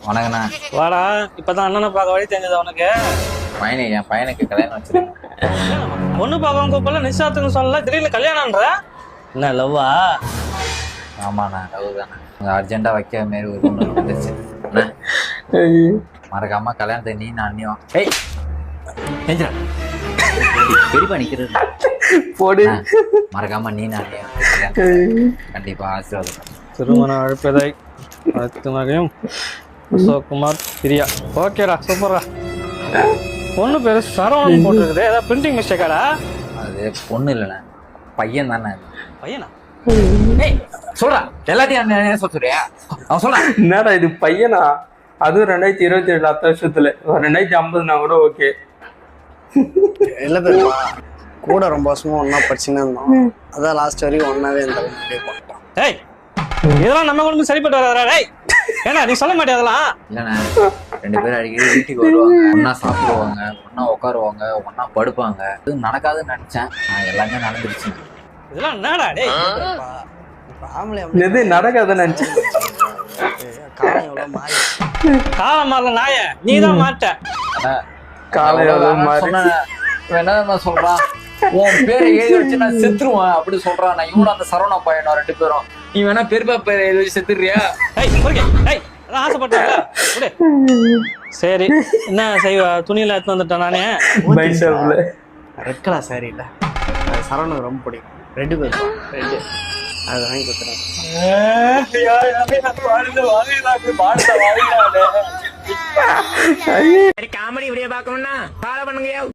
வணக்கண்ணா. வாடா, இப்பதான் அண்ணனை பார்க்க வழி தெரிஞ்சது உனக்கு. என் பையனுக்கு கல்யாணம் வச்சிருக்கேன். பொண்ணு பார்க்கவும் கூப்பிடல, நிச்சயத்துக்கு சொல்லல, திடீர்னு கல்யாணம்ன்ற. என்ன லவ்வா? ஆமாண்ணா, லவ் தானே. அர்ஜென்ட்டா வைக்க மாரி ஒரு பொண்ணு வந்துருச்சு. மறக்காம கல்யாணத்தை நீ நான் அண்ணியும் பெரியப்பா நிக்கிறது போடு. மறக்காம நீ நான் அண்ணியும் கண்டிப்பா ஆசீர்வாதம். திருமண அழைப்பதை அத்துமகையும் அசோக்குமார் பிரியா. ஓகேடா, சூப்பர்டா. பொண்ணு பேரு சரவணன் போட்டிருக்குது. ஏதாவது பிரிண்டிங் மிஸ்டேக்காடா? அது பொண்ணு இல்லைண்ணா, பையன் தானே. பையனா? சொல்றா, எல்லாத்தையும் சொல்றியா? அவன் சொல்றான். என்னடா இது பையனா? அதுவும் 2027 அடுத்த வருஷத்துல 2050 கூட ஓகே. இல்லை பேருமா, கூட ரொம்ப வருஷமா ஒன்னா படிச்சுன்னு இருந்தோம். அதான் லாஸ்ட் வரைக்கும் ஒன்னாவே இருந்தாலும் பண்ணிட்டோம். ஏய், இதெல்லாம் நம்ம குடும்பம் சரிப்பட்டு வராதா? டேய், ஏன்னா நீ சொல்ல மாட்டே அதெல்லாம்? இல்லைண்ணா, 2 பேரும் அடிக்கடி வீட்டுக்கு வருவாங்க, ஒன்னா சாப்பிடுவாங்க, ஒன்னா உட்காருவாங்க, ஒன்னா படுப்பாங்க. இது நடக்காதுன்னு நினைச்சேன், நான் எல்லாமே நடந்துருச்சு. இதெல்லாம் என்னடா? டேய், எது நடக்காதுன்னு நினைச்சேன். காலம் எவ்வளவு மாறி. காலம் மாறல நாய, நீ தான் மாட்ட. காலம் எவ்வளவு மாறி. என்ன சொல்றான், உன் பேரை எழுதி வச்சு நான் செத்துருவேன் அப்படி சொல்றான். நான் இவனும் அந்த சரவணா பையனும் 2 பேரும். நீ வேணா பெருப்பா பேரை எழுதி வச்சு செத்துறியா? ஆசைப்பட்டாங்க. சரி, என்ன செய்வ? துணியில எடுத்து வந்துட்டேன் நானே. ரெட் கலர் சாரி இல்ல, அது சரவணுக்கு ரொம்ப பிடிக்கும். ரெண்டு பேர் ரெண்டு, அது வாங்கி கொடுத்துறேன். காமெடி வீடியோ பார்க்கணும்னா ஃபாலோ பண்ணுங்க.